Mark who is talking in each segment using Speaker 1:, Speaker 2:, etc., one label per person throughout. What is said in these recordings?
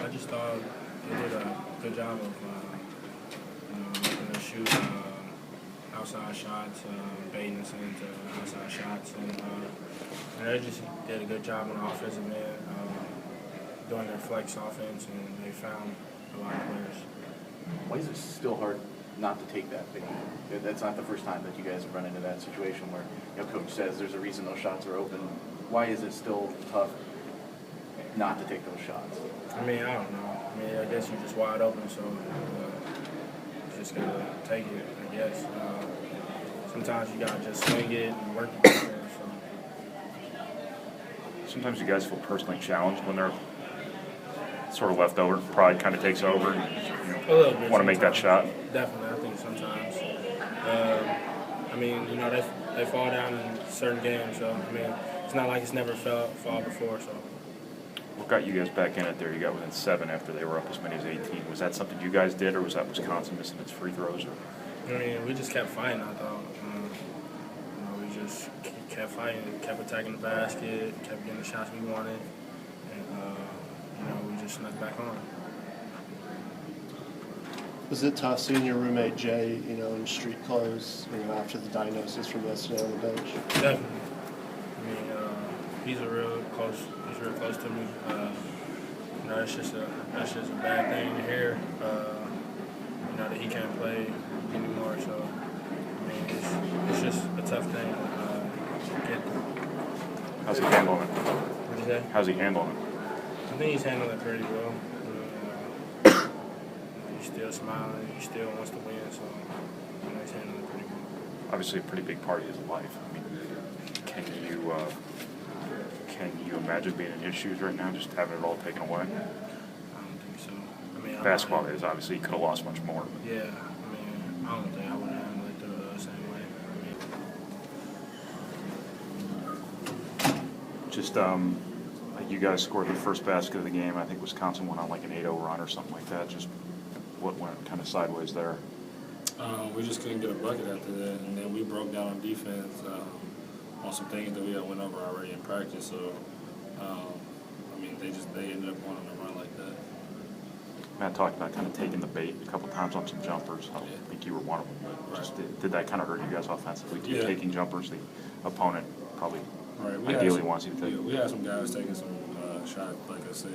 Speaker 1: I just thought they did a good job of making us shoot outside shots, baiting us into outside shots, and they just did a good job on the offensive end, doing their flex offense, and they found a lot of players.
Speaker 2: Why is it still hard not to take that big? That's not the first time that you guys have run into that situation where coach says there's a reason those shots are open. Why is it still tough not to take those shots?
Speaker 1: I mean, I don't know. I mean, I guess you're just wide open, so you just gotta take it, I guess. Sometimes you gotta just swing it and work it there.
Speaker 3: Sometimes you guys feel personally challenged when they're sort of left over. Pride kind of takes over and want to make that shot.
Speaker 1: Definitely, I think sometimes. I mean, they fall down in certain games, so I mean, it's not like it's never fall before. So.
Speaker 3: What got you guys back in it there? You got within 7 after they were up as many as 18. Was that something you guys did, or was that Wisconsin missing its free throws?
Speaker 1: I mean, we just kept fighting, I thought. We just kept fighting, kept attacking the basket, kept getting the shots we wanted, and we just snuck back on.
Speaker 4: Was it tough seeing your roommate Jay, in street clothes, after the diagnosis from yesterday on the bench?
Speaker 1: Definitely. I mean, he's real close to me. That's just a bad thing to hear. That he can't play anymore. So I mean, it's just a tough thing to get through.
Speaker 3: How's he handling it?
Speaker 1: What'd you say?
Speaker 3: How's he handling it?
Speaker 1: I think he's handling it pretty well. He's still smiling. He still wants to win. So he's handling it pretty well.
Speaker 3: Obviously, a pretty big part of his life. I mean, can you imagine being in his shoes right now, just having it all taken away?
Speaker 1: I don't think so. I mean,
Speaker 3: basketball is obviously he could have lost much more.
Speaker 1: Yeah, I mean, I don't think I would have handled it the same way.
Speaker 3: Just you guys scored the first basket of the game. I think Wisconsin went on like an 8-0 run or something like that. Just what went kind of sideways there?
Speaker 5: We just couldn't get a bucket after that, and then we broke down on defense on some things that we had went over already in practice. So, I mean, they ended up wanting to run like that.
Speaker 3: Matt talked about kind of taking the bait a couple times on some jumpers. I don't think you were one of them, but just did that kind of hurt you guys offensively?
Speaker 5: Yeah.
Speaker 3: Taking jumpers, the opponent probably
Speaker 5: Right.
Speaker 3: ideally wants you to take.
Speaker 5: Yeah, we had some guys taking some shots, like I said,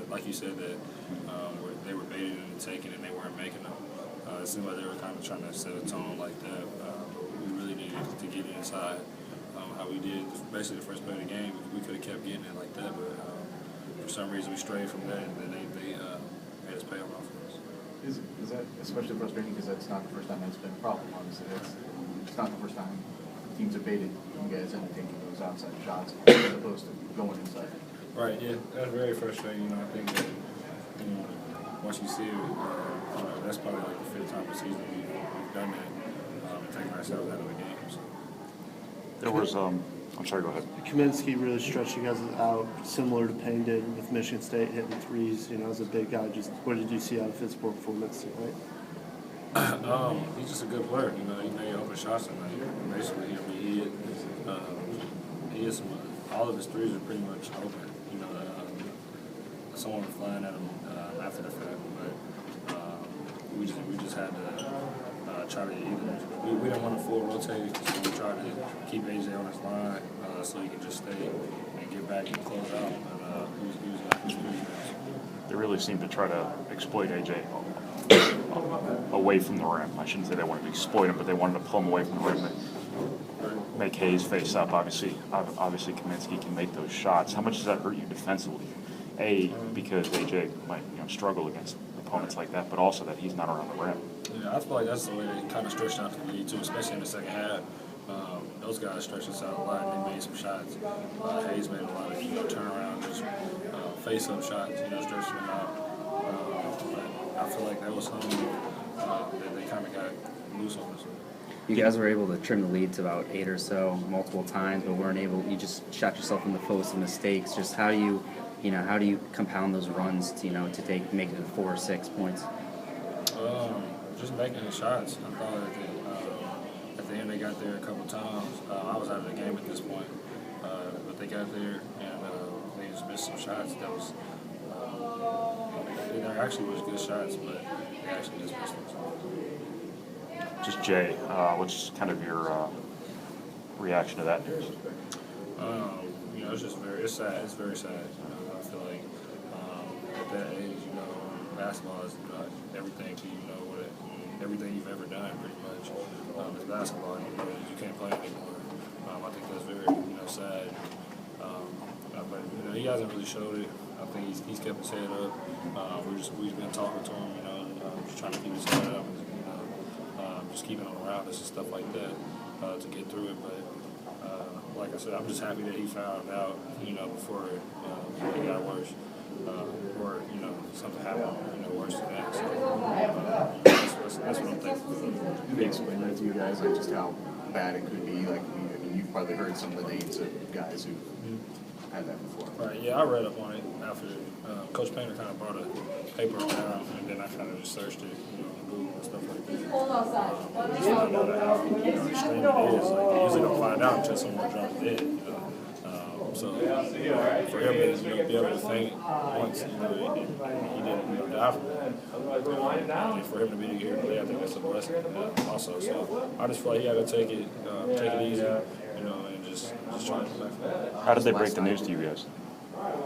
Speaker 5: like you said, that where they were baiting and taking and they weren't making them. It seemed like they were kind of trying to set a tone like that. We really needed to get inside how we did. Basically, the first play of the game, we could have kept getting it like that, but for some reason we strayed from that, and then they made us pay off for us.
Speaker 2: Is that especially frustrating because that's not the first time that's been a problem, obviously. It's not the first time teams have baited you guys into taking those outside shots as opposed to going inside.
Speaker 5: Right, yeah, that's very frustrating. I think that, once you see it, that's probably like the 5th time this season we've done that, taking ourselves out of the game. So.
Speaker 3: There was, I'm sorry, go ahead.
Speaker 4: Kaminsky really stretched you guys out, similar to Payne did with Michigan State, hitting threes, as a big guy. Just what did you see out of his performance tonight?
Speaker 5: He's just a good player. He made open shots tonight. Basically, he hit some. All of his threes are pretty much open. Someone was flying at him after the fact, but we just had to try to either. We didn't want to full rotate, so we tried to keep AJ on his line so he could just stay and get back and close out. And he was like his pretty good.
Speaker 3: They really seemed to try to exploit AJ away from the rim. I shouldn't say they wanted to exploit him, but they wanted to pull him away from the rim and make Hayes face up. Obviously, Kaminsky can make those shots. How much does that hurt you defensively? Because AJ might struggle against opponents like that, but also that he's not around the rim.
Speaker 5: Yeah, I feel like that's the way they kind of stretched out the lead too, especially in the second half. Those guys stretched us out a lot, and they made some shots. Hayes made a lot of turnaround, just face-up shots, stretching them out. But I feel like that was something that they kind of got loose on us.
Speaker 6: You guys were able to trim the lead to about 8 or so multiple times, but weren't able. You just shot yourself in the foot with some mistakes. Just how do you compound those runs to make it 4 or 6 points?
Speaker 5: Just making the shots. I thought at the end they got there a couple times. I was out of the game at this point, but they got there and they just missed some shots. That was there actually was good shots, but they actually just missed them.
Speaker 3: Just Jay, what's kind of your reaction to that news?
Speaker 5: You know, it's just it's sad. It's very sad. You know, I feel like at that age, you know, basketball is everything to you know everything you've ever done pretty much. It's basketball. You can't play anymore. I think that's very sad. But you know, he hasn't really showed it. I think he's kept his head up. We've been talking to him, you know, just trying to keep his head up, just keeping him around us and stuff like that to get through it. But like I said, I'm just happy that he found out, you know, before it got worse, or you know, something happened, you know, worse than that. So that's what I'm thankful for.
Speaker 2: Did they explain that to you guys, like just how bad it could be? Like, I mean, you've probably heard some of the names of guys who had that before.
Speaker 5: Right, yeah, I read up on it after Coach Painter kind of brought a paper around, and then I kind of just searched it, you know, on Google and stuff like that. Just found out how extreme it is. Like, you usually don't find out until someone drops dead, you know. So for him to be able to think once, you know, he didn't die from that. And for him to be here today, I think that's a blessing also. So I just feel like he had to take it easy, you know, and just try to come back from that.
Speaker 3: How did they break the news to you guys?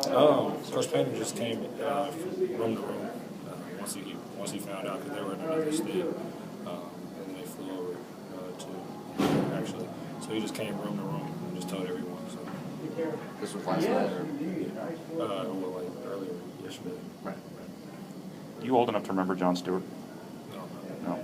Speaker 5: Coach Painter just came from room to room once he found out because they were in another state, and then they flew over to actually. So he just came room to room and just told everyone. So
Speaker 2: This was last night, or?
Speaker 5: well, like earlier yesterday.
Speaker 2: Right.
Speaker 3: You old enough to remember John Stewart?
Speaker 5: No.
Speaker 3: No.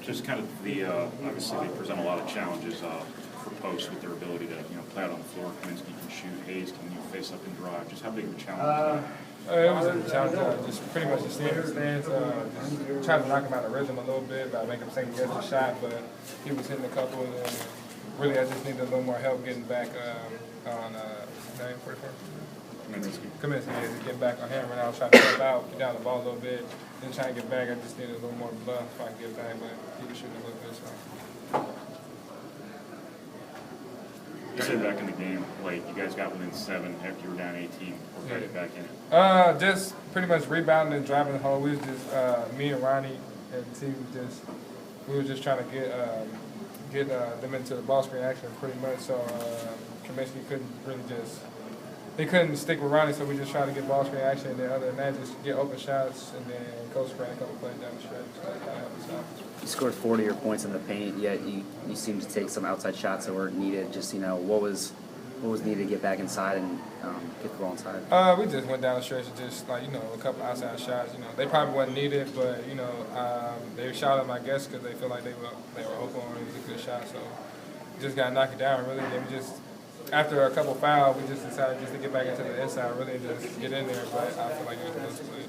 Speaker 3: Just kind of the obviously they present a lot of challenges for posts with their ability to play out on the floor. Kaminsky can shoot. Hayes can face up and drive. Just how big of a challenge?
Speaker 7: It was a challenge, just pretty much just staying in the stands, just trying to knock him out of rhythm a little bit by making him second guess the shot, but he was hitting a couple, and really I just needed a little more help getting back on 944. Kaminsky, yeah, just getting back on him, and I was trying to help out, get down the ball a little bit, then trying to get back. I just needed a little more bluff so I could get back, but he was shooting a little bit, so.
Speaker 3: You said back in the game, like you guys got within 7 after you were down 18. Or got it back in it?
Speaker 7: Just pretty much rebounding and driving the hole. We was just me and Ronnie and the team we were just trying to get them into the ball screen action pretty much. So Kaminsky he couldn't stick with Ronnie, so we just tried to get ball screen action, and then other than that, just get open shots, and then Coach ran a couple plays down the stretch. So that kind of helped us out.
Speaker 6: You scored 40 or points in the paint, yet you seemed to take some outside shots that weren't needed. Just what was needed to get back inside and get the ball inside?
Speaker 7: We just went down the stretch and just a couple outside shots. They probably wasn't needed, but they shot them, I guess, because they feel like they were open or it was a good shot. So just got to knock it down. Really, then we just. After a couple fouls, we just decided just to get back into the inside, really just get in there, but I feel like it was a play.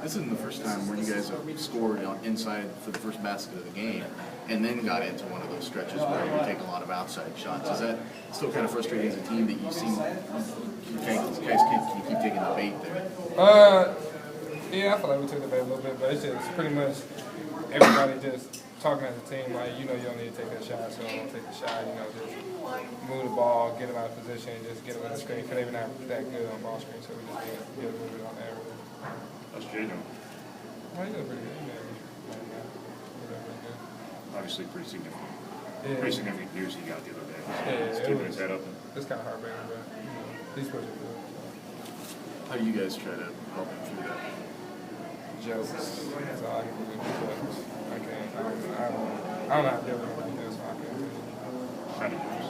Speaker 2: This isn't the first time where you guys have scored on inside for the first basket of the game and then got into one of those stretches where you take a lot of outside shots. Is that still kind of frustrating as a team that you seem you keep taking the bait there?
Speaker 7: Yeah, I feel like we took the bait a little bit, but it's just pretty much everybody just talking as a team, like, you don't need to take that shot, so don't take the shot, just move the ball, get them out of position, just get them in the screen, because they're not that good on ball screen, so we just need to get a little bit on there.
Speaker 3: How's Jay doing?
Speaker 7: Well, he's doing pretty good, He's doing pretty good.
Speaker 3: Obviously pretty significant.
Speaker 7: Yeah.
Speaker 3: Pretty significant news he got the other day.
Speaker 7: Yeah,
Speaker 3: He's keeping his head up.
Speaker 7: It's kind of heartbreaking, but he's pushing good.
Speaker 2: How do you guys try to help him through that?
Speaker 7: Jokes. That's all I can do. Jokes. I can't. I don't know how to deal with it like this, so I can't.
Speaker 3: Kind of news.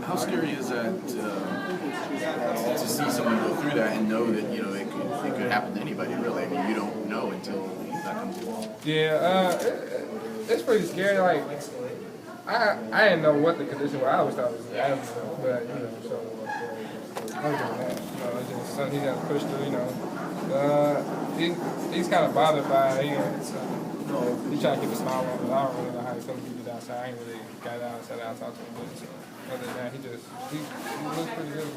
Speaker 2: How scary is that to see someone go through that and know that it could happen to anybody really? I mean, you don't know until that comes along.
Speaker 7: Yeah, it's pretty scary. Like I didn't know what the condition was. I always thought it was asthma, but so other than that, it's just something he got to push through. He's kind of bothered by it. He's trying to keep a smile on, but I don't really know how he's going to keep it outside. I ain't really got out and sat out and talked to him. But other than that, he looks pretty good.